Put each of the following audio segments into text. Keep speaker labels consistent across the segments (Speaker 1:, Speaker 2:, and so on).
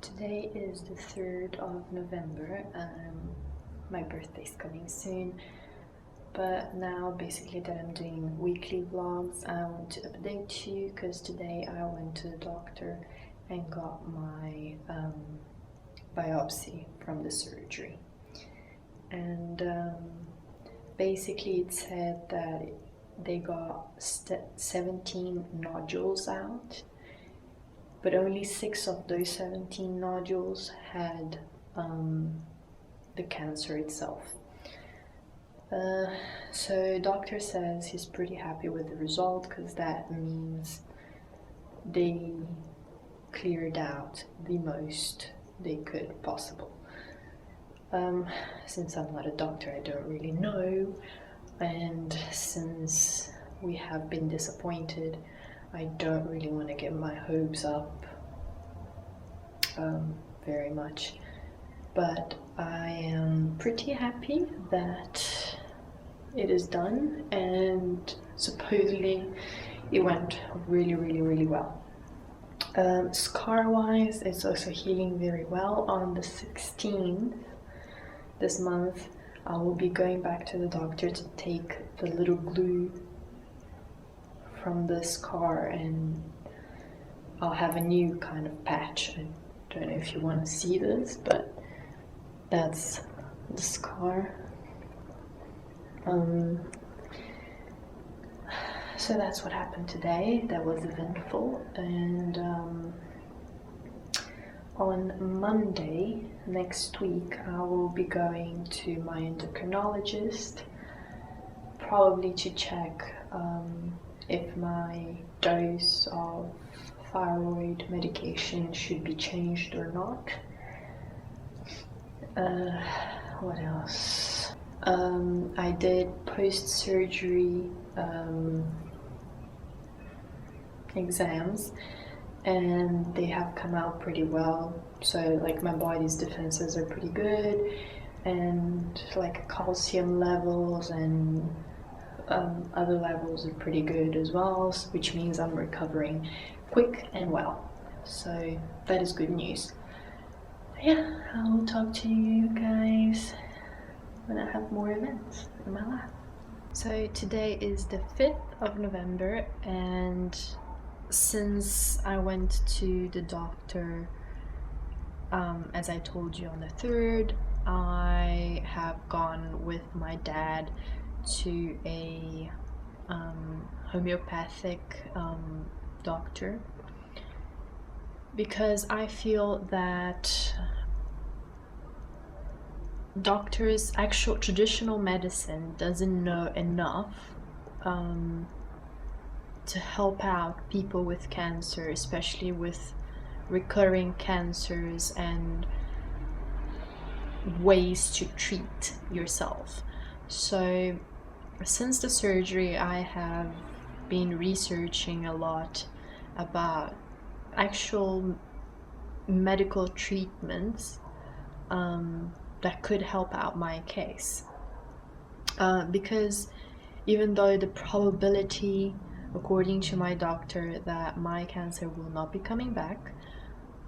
Speaker 1: Today is the 3rd of November. My birthday's coming soon, but now basically that I'm doing weekly vlogs, I want to update you because today I went to the doctor and got my biopsy from the surgery. And basically it said that they got 17 nodules out, but only 6 of those 17 nodules had the cancer itself. So doctor says he's pretty happy with the result because that means they cleared out the most they could possible. Since I'm not a doctor, I don't really know, and since we have been disappointed, I don't really want to get my hopes up very much, but I am pretty happy that it is done, and supposedly it went really well. Scar wise, it's also healing very well. On the 16th this month I will be going back to the doctor to take the little glue from the scar, and I'll have a new kind of patch. I don't know if you want to see this, but that's the scar. So that's what happened today. That was eventful. And on Monday next week I will be going to my endocrinologist, probably to check if my dose of thyroid medication should be changed or not. What else? I did post-surgery exams, and they have come out pretty well. So like my body's defenses are pretty good, and like calcium levels and other levels are pretty good as well, which means I'm recovering quick and well. So that is good news. Yeah, I will talk to you guys when I have more events in my life. So today is the 5th of November, and since I went to the doctor, as I told you, on the 3rd, I have gone with my dad to a homeopathic doctor, because I feel that doctors, actual traditional medicine, doesn't know enough to help out people with cancer, especially with recurring cancers, and ways to treat yourself. So since the surgery, I have been researching a lot about actual medical treatments that could help out my case, because even though the probability, according to my doctor, that my cancer will not be coming back,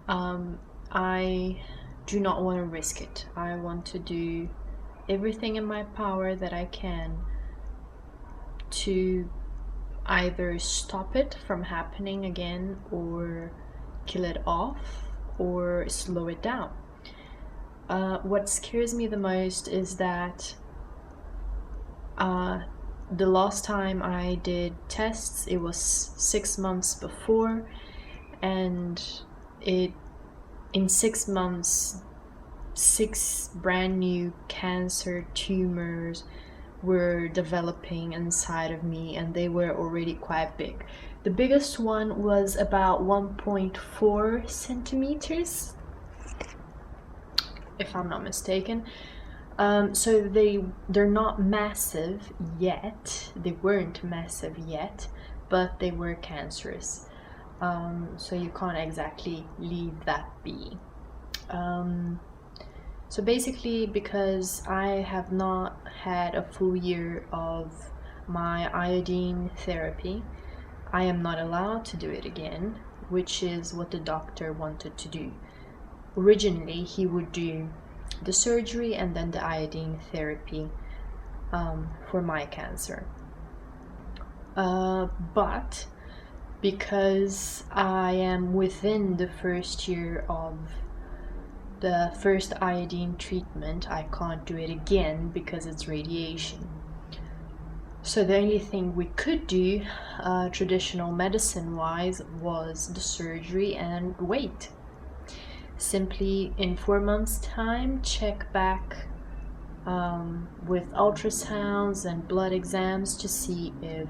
Speaker 1: I do not want to risk it. I want to do everything in my power that I can to either stop it from happening again, or kill it off, or slow it down. What scares me the most is that the last time I did tests, it was 6 months before, and in 6 months 6 brand new cancer tumors were developing inside of me, and they were already quite big. The biggest one was about 1.4 centimeters, if I'm not mistaken. So they're not massive yet. They weren't massive yet, but they were cancerous. So you can't exactly leave that be. So basically, because I have not had a full year of my iodine therapy, I am not allowed to do it again, which is what the doctor wanted to do. originally he would do the surgery and then the iodine therapy for my cancer. But because I am within the first year of the first iodine treatment, I can't do it again because it's radiation. So the only thing we could do, traditional medicine-wise, was the surgery and wait. Simply in 4 months' time, check back with ultrasounds and blood exams to see if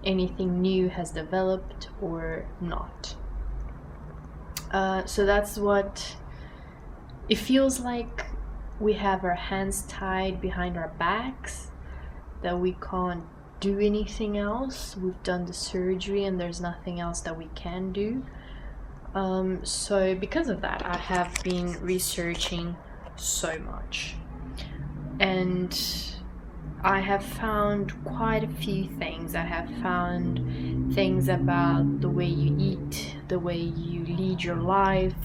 Speaker 1: anything new has developed or not. So that's what it feels like. We have our hands tied behind our backs, that we can't do anything else. We've done the surgery and there's nothing else that we can do. So because of that, I have been researching so much, and I have found quite a few things. I have found things about the way you eat, the way you lead your life,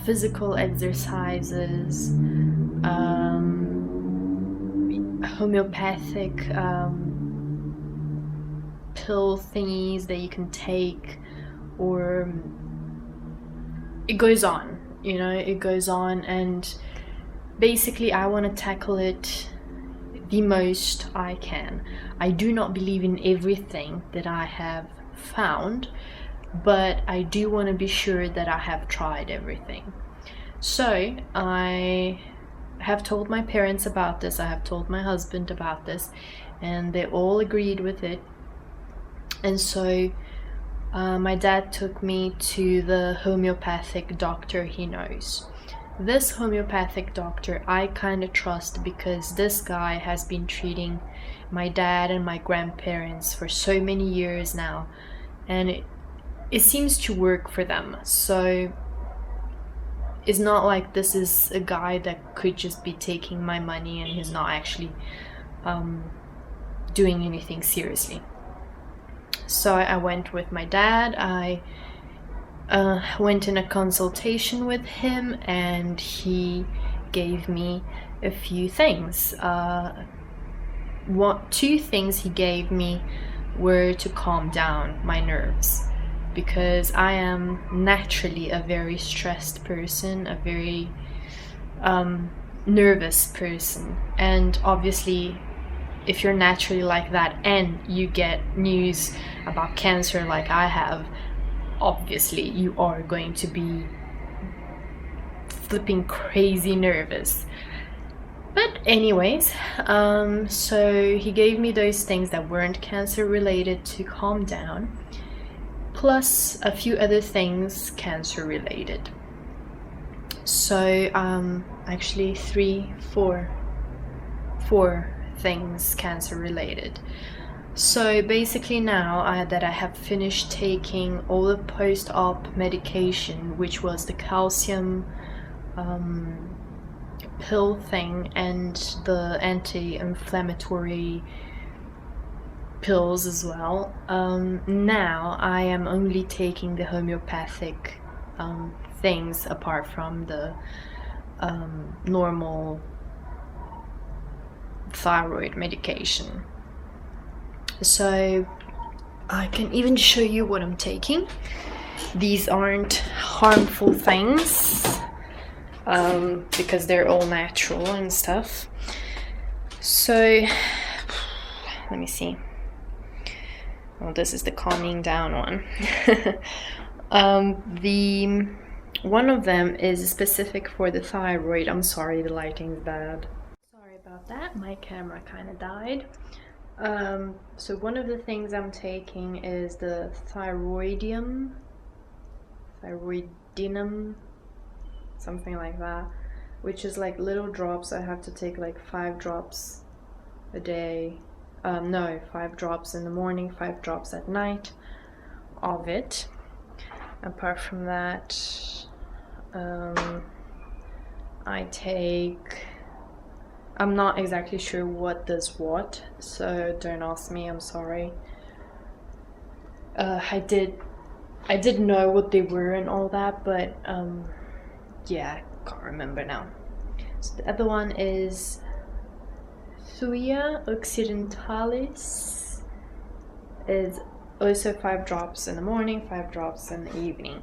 Speaker 1: physical exercises, homeopathic pill thingies that you can take, or it goes on, you know, it goes on. And basically I want to tackle it the most I can. I do not believe in everything that I have found, but I do want to be sure that I have tried everything. So I have told my parents about this, I have told my husband about this, and they all agreed with it. And so my dad took me to the homeopathic doctor he knows. This homeopathic doctor I kind of trust, because this guy has been treating my dad and my grandparents for so many years now, and it seems to work for them. So it's not like this is a guy that could just be taking my money and he's not actually doing anything seriously. So I went with my dad. I went in a consultation with him, and he gave me a few things. Two things he gave me were to calm down my nerves, because I am naturally a very stressed person, a very nervous person. And obviously, if you're naturally like that and you get news about cancer like I have, obviously you are going to be flipping crazy nervous. But anyways, so he gave me those things that weren't cancer related to calm down, plus a few other things cancer related. So actually four things cancer related. So basically now that I have finished taking all the post-op medication, which was the calcium pill thing and the anti-inflammatory pills as well, now I am only taking the homeopathic things, apart from the normal thyroid medication. So I can even show you what I'm taking. These aren't harmful things, because they're all natural and stuff. So let me see. Well, this is the calming down one. The one of them is specific for the thyroid. I'm sorry, the lighting's bad. Sorry about that, my camera kind of died. So one of the things I'm taking is the thyroidinum, something like that, which is like little drops. I have to take like 5 drops a day. No, 5 drops in the morning, 5 drops at night of it. Apart from that, I take, I'm not exactly sure what does what, so don't ask me, I'm sorry. I did I didn't know what they were and all that, but yeah, I can't remember now. So the other one is Thuja occidentalis. Is also 5 drops in the morning, 5 drops in the evening.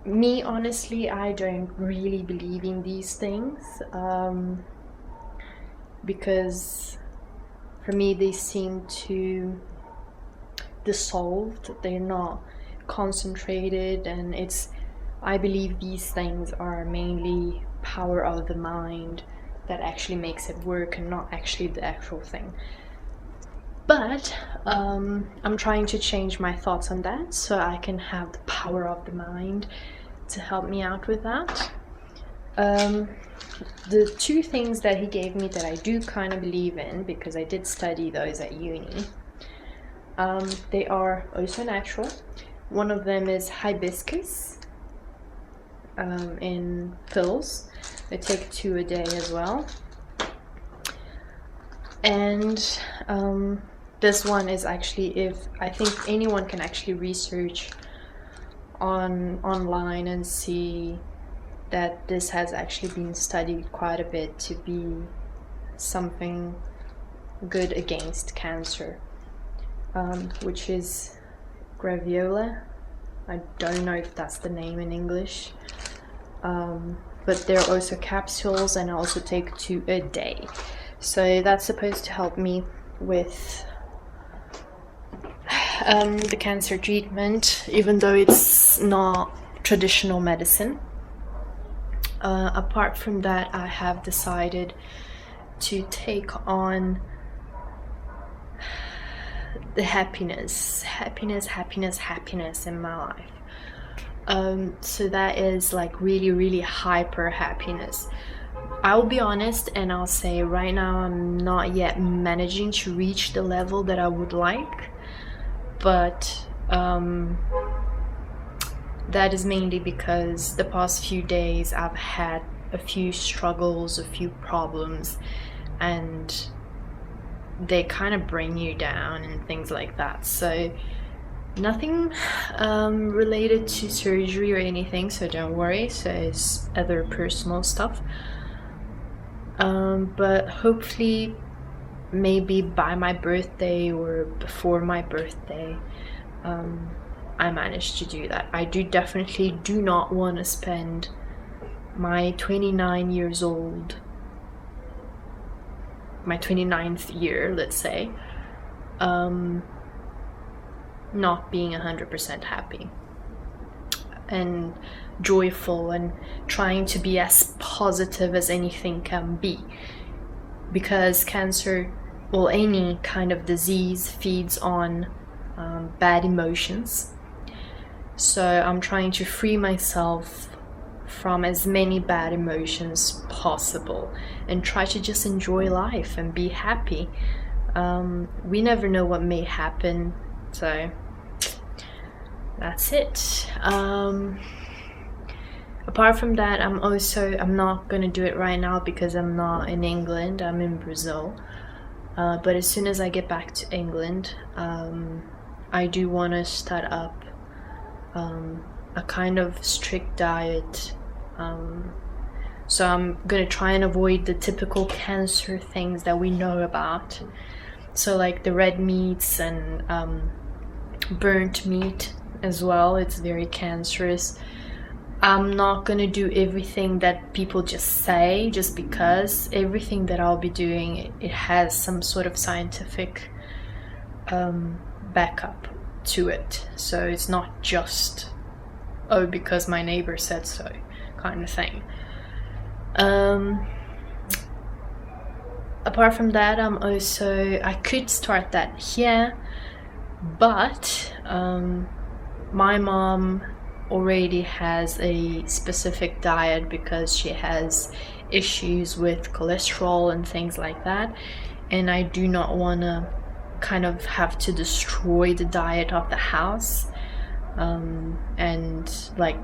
Speaker 1: Me, honestly, I don't really believe in these things, because for me they seem too dissolved. They're not concentrated, and I believe these things are mainly power of the mind that actually makes it work, and not actually the actual thing. But I'm trying to change my thoughts on that so I can have the power of the mind to help me out with that. The 2 things that he gave me that I do kind of believe in, because I did study those at uni, they are also natural. One of them is hibiscus in pills. I take 2 a day as well. And this one is actually, I think anyone can actually research online and see that this has actually been studied quite a bit to be something good against cancer, which is graviola. I don't know if that's the name in English, but there are also capsules, and I also take 2 a day. So that's supposed to help me with the cancer treatment, even though it's not traditional medicine. Apart from that, I have decided to take on the happiness in my life. So that is like really, really hyper happiness. I'll be honest and I'll say right now I'm not yet managing to reach the level that I would like, but that is mainly because the past few days I've had a few struggles, a few problems, and they kind of bring you down and things like that. So nothing related to surgery or anything, so don't worry. So it's other personal stuff. But hopefully maybe by my birthday or before my birthday, I managed to do that. I definitely do not want to spend my 29 years old, my 29th year, let's say, not being 100% happy and joyful and trying to be as positive as anything can be, because cancer, well, any kind of disease feeds on bad emotions. So I'm trying to free myself from as many bad emotions possible and try to just enjoy life and be happy. We never know what may happen, so that's it. Apart from that, I'm not gonna do it right now because I'm not in England, I'm in Brazil. But as soon as I get back to England, I do want to start up a kind of strict diet. So I'm gonna try and avoid the typical cancer things that we know about. So like the red meats and burnt meat as well, it's very cancerous. I'm not gonna do everything that people just say, just because everything that I'll be doing, it has some sort of scientific backup to it. So it's not just, oh, because my neighbor said so kind of thing. Apart from that, I could start that here, but my mom already has a specific diet because she has issues with cholesterol and things like that, and I do not want to kind of have to destroy the diet of the house and like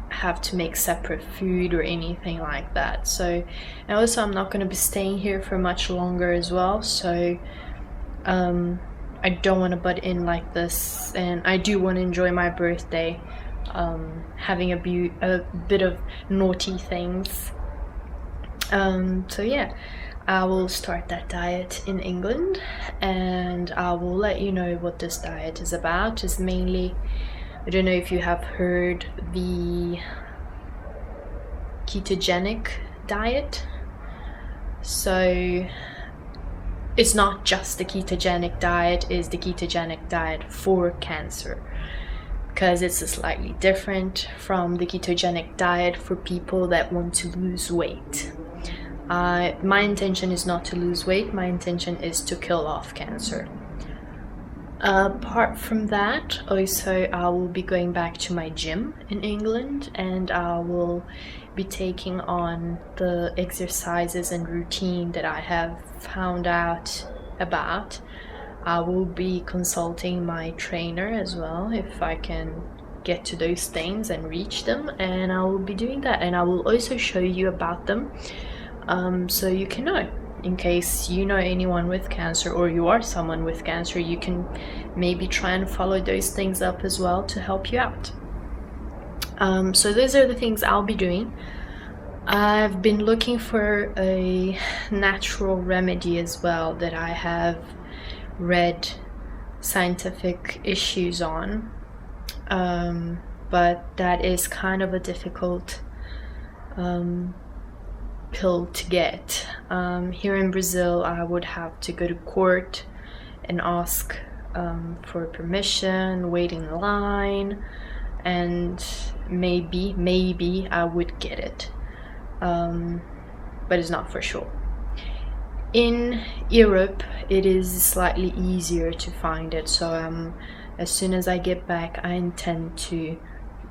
Speaker 1: have to make separate food or anything like that. So, and also I'm not going to be staying here for much longer as well, so I don't want to butt in like this, and I do want to enjoy my birthday, having a bit of naughty things. So yeah, I will start that diet in England, and I will let you know what this diet is about. It's mainly, I don't know if you have heard the ketogenic diet. So it's not just the ketogenic diet, it's the ketogenic diet for cancer, because it's slightly different from the ketogenic diet for people that want to lose weight. My intention is not to lose weight, my intention is to kill off cancer. Apart from that, also I will be going back to my gym in England, and I will be taking on the exercises and routine that I have found out about. I will be consulting my trainer as well if I can get to those things and reach them, and I will be doing that, and I will also show you about them, so you can know. In case you know anyone with cancer, or you are someone with cancer, you can maybe try and follow those things up as well to help you out. So those are the things I'll be doing. I've been looking for a natural remedy as well that I have read scientific issues on, but that is kind of a difficult pill to get. Here in Brazil, I would have to go to court and ask for permission, wait in line, and maybe I would get it, but it's not for sure. In Europe, it is slightly easier to find it, so as soon as I get back, I intend to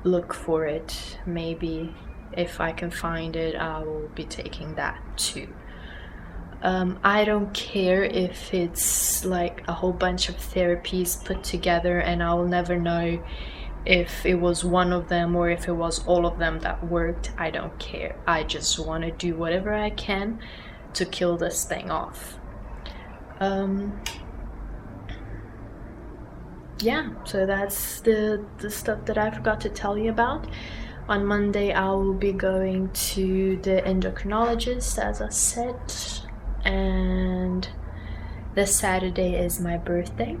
Speaker 1: look for it. Maybe if I can find it, I will be taking that too. I don't care if it's like a whole bunch of therapies put together, and I will never know if it was one of them or if it was all of them that worked. I don't care. I just want to do whatever I can to kill this thing off. Yeah, so that's the stuff that I forgot to tell you about. On Monday, I will be going to the endocrinologist, as I said, and this Saturday is my birthday,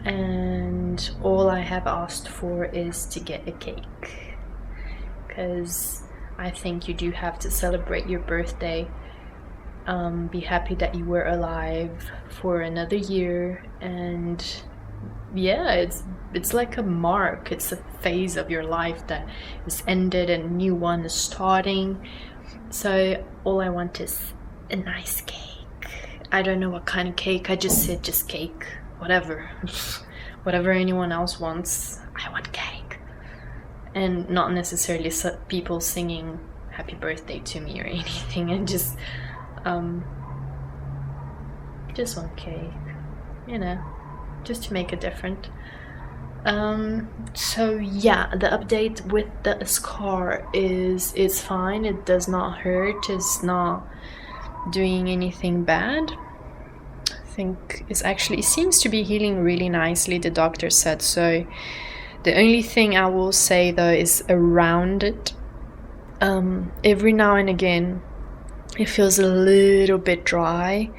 Speaker 1: and all I have asked for is to get a cake, because I think you do have to celebrate your birthday, be happy that you were alive for another year, and yeah, it's like a mark. It's a phase of your life that is ended and a new one is starting. So all I want is a nice cake. I don't know what kind of cake. I just said just cake. Whatever. Whatever anyone else wants. I want cake. And not necessarily people singing happy birthday to me or anything. And just want cake. You know. Just to make it different. So yeah, the update with the scar is it's fine. It does not hurt. It's not doing anything bad. I think it seems to be healing really nicely, the doctor said. So the only thing I will say though is around it, every now and again it feels a little bit dry,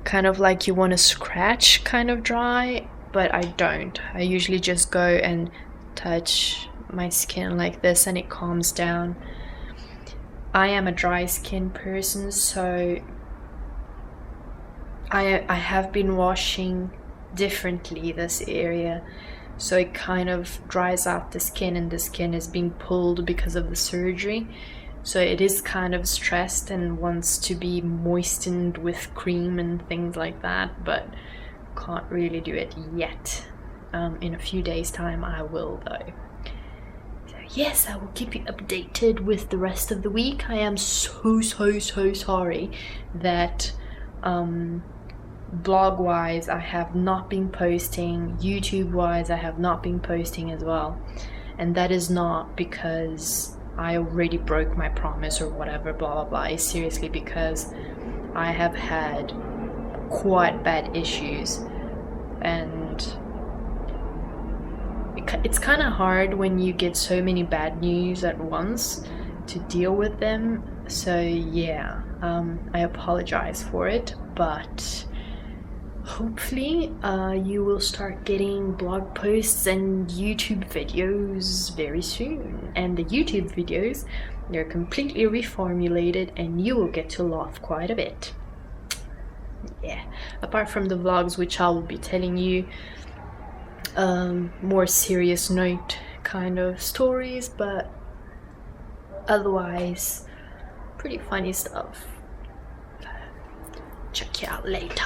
Speaker 1: kind of like you want to scratch kind of dry, but I don't. I usually just go and touch my skin like this and it calms down. I am a dry skin person, so I have been washing differently this area, so it kind of dries out the skin, and the skin is being pulled because of the surgery. So it is kind of stressed and wants to be moistened with cream and things like that, but can't really do it yet. In a few days time I will though. So yes, I will keep you updated with the rest of the week. I am so sorry that blog wise I have not been posting, YouTube wise I have not been posting as well, and that is not because I already broke my promise or whatever, blah blah blah. It's seriously because I have had quite bad issues and it's kind of hard when you get so many bad news at once to deal with them. So yeah, I apologize for it, but hopefully you will start getting blog posts and YouTube videos very soon. And the YouTube videos, they're completely reformulated and you will get to laugh quite a bit. Yeah, apart from the vlogs, which I will be telling you more serious note kind of stories, but otherwise pretty funny stuff. Check you out later.